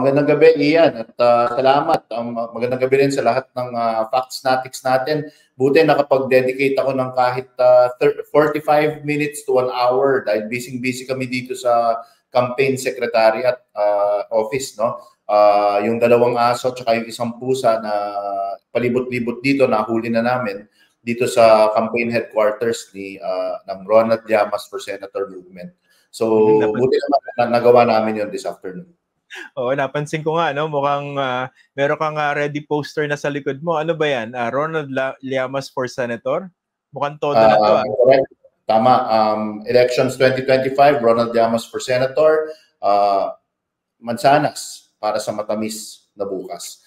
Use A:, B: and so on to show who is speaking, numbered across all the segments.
A: Magandang gabi, Ian, at salamat. Magandang gabi rin sa lahat ng facts natics natin. Buti nakapag-dedicate ako ng kahit 45 minutes to 1 hour dahil busy-busy kami dito sa campaign secretariat office, no? Yung 2 aso at yung 1 pusa na palibot-libot dito, nahuli na namin dito sa campaign headquarters ng Ronald Llamas for Senator Movement. So, buti naman nagawa namin yun this afternoon.
B: Oo, napansin ko nga, no? Mukhang meron kang ready poster na sa likod mo. Ano ba yan? Ronald Llamas for Senator? Mukhang todo na to.
A: Correct. Tama. Elections 2025, Ronald Llamas for Senator. Mansanas para sa matamis na bukas.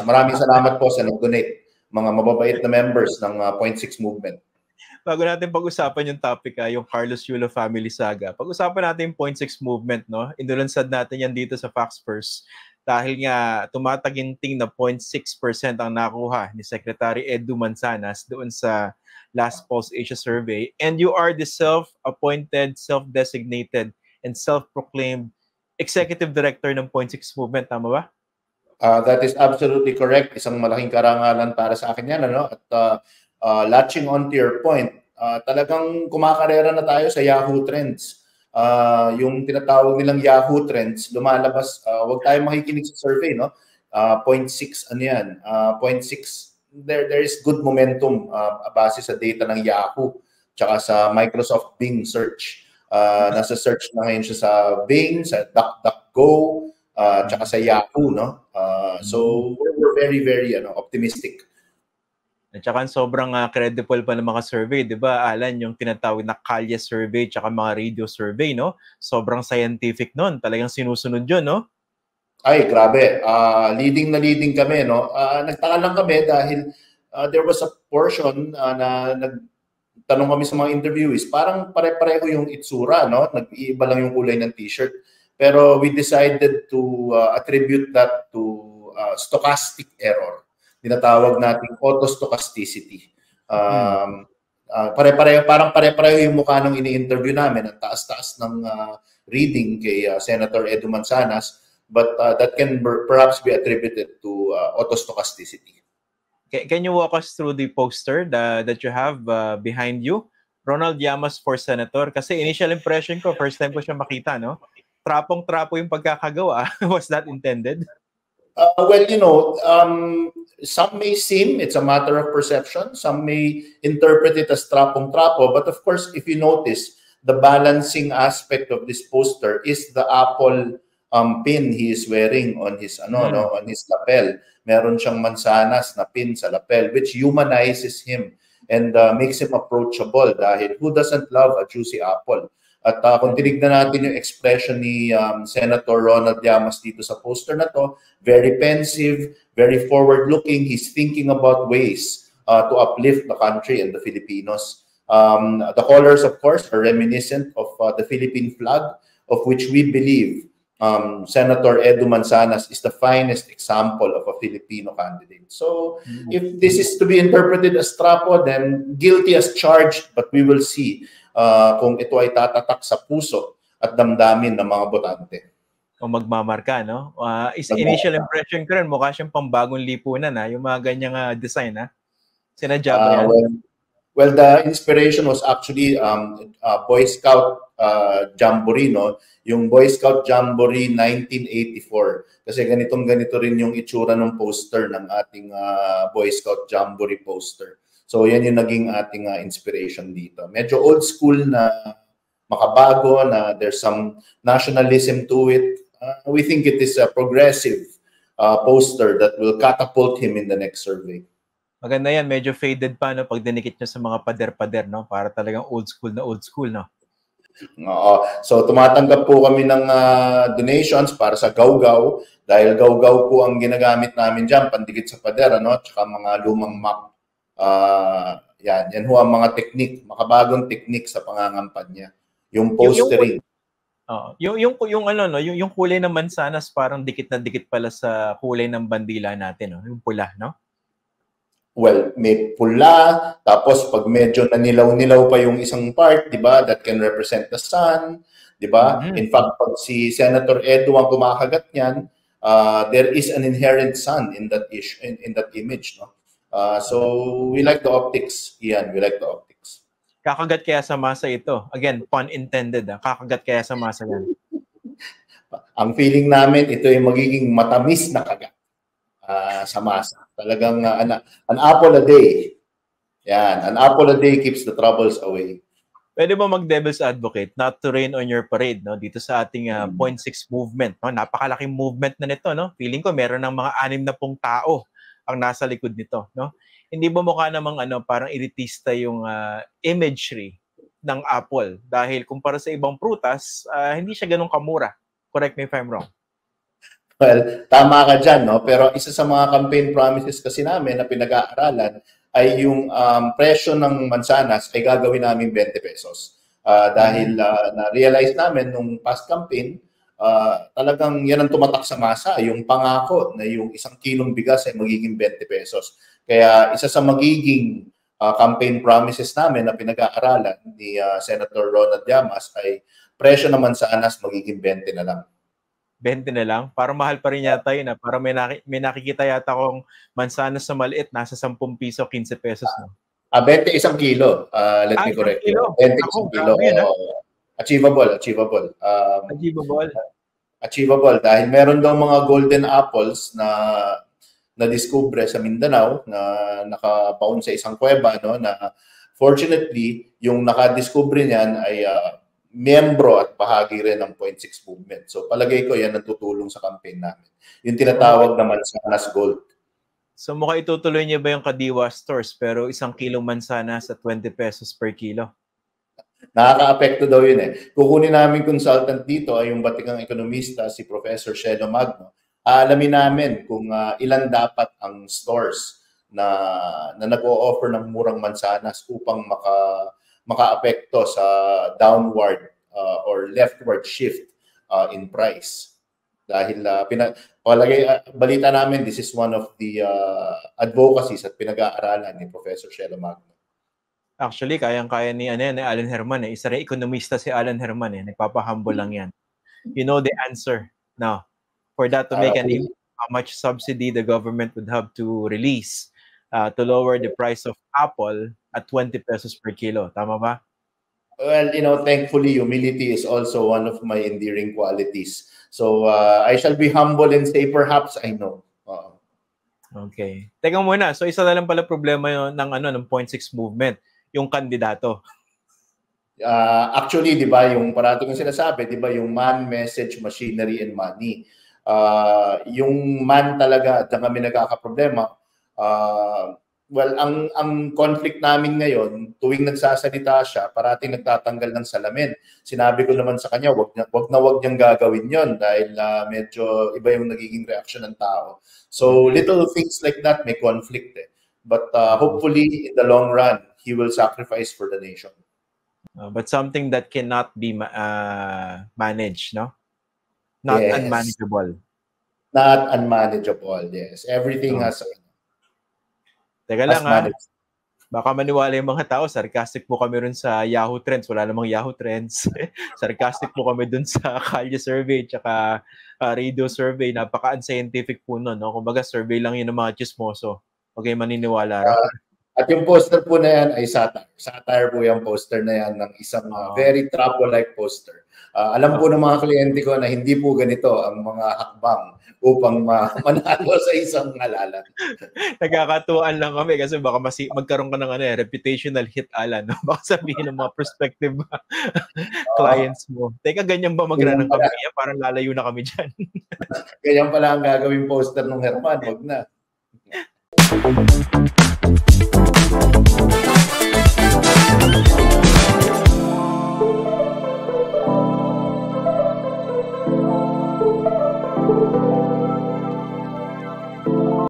A: Maraming salamat po sa nag-donate, mga mababait na members ng Point 6 Movement.
B: Bago natin pag-usapan yung topic, yung Carlos Yulo family saga, pag-usapan natin yung Point 6 Movement, no? Indulansad natin yan dito sa Facts First dahil nga tumataginting na 0.6% ang nakuha ni Secretary Edu Manzanas doon sa last Pulse Asia survey. And you are the self-appointed, self-designated, and self-proclaimed executive director ng Point 6 Movement. Tama ba?
A: That is absolutely correct. Isang malaking karangalan para sa akin yan, ano? At latching on to your point, talagang kumakarera na tayo sa Yahoo Trends. Yung tinatawag nilang Yahoo Trends, lumalabas, wag tayong makikinig sa survey, no? 0.6, ano yan? 0.6, there is good momentum base sa data ng Yahoo tsaka sa Microsoft Bing search. Nasa search na ngayon siya sa Bing, sa DuckDuckGo, tsaka sa Yahoo, no? So we're very, very optimistic.
B: At saka sobrang credible pa ng mga survey, di ba, Alan, yung tinatawag na Kalye survey tsaka mga radio survey, no? Sobrang scientific nun. Talagang sinusunod yun, no?
A: Ay, grabe. Leading kami, no? Nagtaka lang kami dahil there was a portion na nagtanong kami sa mga interviewees, parang pare-pareho yung itsura, no? Nag-iiba lang yung kulay ng t-shirt. Pero we decided to attribute that to stochastic error. Tinatawag nating autostochasticity. Parang pare-pareho yung mukha ng ini-interview namin. Ang taas-taas ng reading kay Senator Edu Manzanas, but that can perhaps be attributed to autostochasticity.
B: Can you walk us through the poster that you have behind you? Ronald Llamas for Senator. Kasi initial impression ko, first time ko siya makita, no? Trapong-trapo yung pagkakagawa. Was that intended?
A: Well, some may seem it's a matter of perception. Some may interpret it as trapong-trapo. But of course, if you notice, the balancing aspect of this poster is the apple pin he is wearing on his on his lapel. Meron siyang mansanas na pin sa lapel, which humanizes him and makes him approachable. Dahil who doesn't love a juicy apple? At kung tinignan natin yung expression ni Senator Ronald Llamas dito sa poster na to, very pensive, very forward-looking. He's thinking about ways to uplift the country and the Filipinos. The colors, of course, are reminiscent of the Philippine flag, of which we believe Senator Edu Manzanas is the finest example of a Filipino candidate. So if this is to be interpreted as trapo, then guilty as charged, but we will see kung ito ay tatatak sa puso at damdamin ng mga botante.
B: O magmamarka, no? Initial impression ko rin, mukha siyang pambagong lipunan, yung mga ganyang design, sinadya ba yan?
A: Well, the inspiration was actually Boy Scout Jamboree, no? Yung Boy Scout Jamboree 1984. Kasi ganito rin yung itsura ng poster ng ating Boy Scout Jamboree poster. So yan yung naging ating inspiration dito. Medyo old school na makabago, na there's some nationalism to it. We think it is a progressive poster that will catapult him in the next survey.
B: Maganda yan, medyo faded pa, no, pag dinikit nyo sa mga pader-pader, no? Para talagang old school, no?
A: Oo. So tumatanggap po kami ng donations para sa Gawgaw, dahil Gawgaw po ang ginagamit namin dyan, pandikit sa pader, tsaka mga lumang map. Yan ho ang mga technique, makabagong technique sa pangangampanya. Yung postering.
B: Yung kulay ng mansanas parang dikit na dikit pala sa kulay ng bandila natin, no? Yung pula, no?
A: Well, may pula, tapos pag medyo nanilaw-nilaw pa yung isang part, di ba, that can represent the sun, di ba? In fact, pag si Senator Edu ang kumakagat niyan, there is an inherent sun in that in that image, no? So we like the optics, Ian. We like the optics.
B: Kakagat kaya sa masa ito? Again, pun intended. Kakagat kaya sa masa yan?
A: Ang feeling namin, ito ay magiging matamis na kagat sa masa. Talagang an apple a day. Yan, an apple a day keeps the troubles away.
B: Pwede ba mag-devil's advocate not to rain on your parade, no? Dito sa ating 0.6 movement, no? Napakalaking movement na nito, no? Feeling ko meron ng mga 60 tao ang nasa likod nito, no? Hindi ba mukha namang parang elitista yung imagery ng Apple dahil kumpara sa ibang prutas, hindi siya ganun kamura. Correct me if I'm wrong.
A: Well, tama ka dyan, no? Pero isa sa mga campaign promises kasi namin na pinag-aaralan ay yung presyo ng mansanas ay gagawin namin 20 pesos. Dahil na-realize namin nung past campaign, talagang yan ang tumatak sa masa, yung pangako na yung 1 kilong bigas ay magiging 20 pesos. Kaya isa sa magiging campaign promises namin na pinag-aaralan ni Senator Ronald Llamas ay presyo ng mansanas magiging 20 na lang.
B: 20 na lang? Parang mahal pa rin yata yun. Parang may nakikita yata kong mansanas sa maliit, nasa 10 piso, 15 pesos. No?
A: 20 1 kilo. Let me correct you. 20 1 kilo. Achievable.
B: Achievable?
A: Achievable. Dahil meron daw mga golden apples na na-discover sa Mindanao na nakapaon sa isang kuweba, no, na fortunately, yung nakadiscover niyan ay miyembro at bahagi rin ng 0.6 movement. So palagay ko yan ang tutulong sa campaign namin. Yung tinatawag na mansanas gold.
B: So mukha itutuloy niya ba yung Kadiwa stores pero 1 kilong mansanas at 20 pesos per kilo?
A: Nakaka-apekto daw yun eh. Kukunin namin consultant dito ay yung batikang ekonomista, si Professor Shelo Magno. Alamin namin kung ilan dapat ang stores na nag-o-offer ng murang mansanas upang maka-apekto sa downward or leftward shift in price. Dahil balita namin, this is one of the advocacies at pinag-aaralan ni Professor Shelo Magno.
B: Actually, kayang-kaya ni Alan Herman. Isa rin ekonomista si Alan Herman. Nagpapahumble lang yan. You know the answer. Now, for that to make an impact, how much subsidy the government would have to release to lower the price of apple at 20 pesos per kilo. Tama ba?
A: Well, thankfully, humility is also one of my endearing qualities. So, I shall be humble and say, perhaps I know.
B: Okay. Teka muna. So, isa na lang pala problema ng 0.6 movement, yung kandidato.
A: Actually, di ba, yung parati kong sinasabi, di ba, yung man, message, machinery, and money. Yung man talaga at kami nagkakaproblema. Well, ang conflict namin ngayon, tuwing nagsasalita siya, parating nagtatanggal ng salamin. Sinabi ko naman sa kanya, wag niyang gagawin yon dahil medyo iba yung nagiging reaction ng tao. So, little things like that may conflict eh. But hopefully, in the long run, he will sacrifice for the nation.
B: But something that cannot be managed, no? Not yes. Unmanageable.
A: Not unmanageable, yes. Everything has...
B: Teka lang baka maniwala yung mga tao, sarcastic po kami rin sa Yahoo Trends. Wala namang Yahoo Trends. Sarcastic po kami dun sa Kalye Survey tsaka Radio Survey. Napaka-unscientific po nun. No? Kumbaga, survey lang yun ng mga chismoso. Huwag kayo maniniwala.
A: At yung poster po na yan ay satire. Satire po yung poster na yan ng isang very trapo-like poster. Alam po ng mga kliyente ko na hindi po ganito ang mga hakbang upang manalo sa isang halalan.
B: Nagkakatuwaan lang kami kasi baka magkaroon ka ng reputational hit, Alan. No? Baka sabihin ng mga prospective clients mo. Teka, ganyan ba mag-run ng kampanya? Parang lalayo na kami dyan.
A: Ganyan pala ang gagawing poster ng Herman. Huwag na.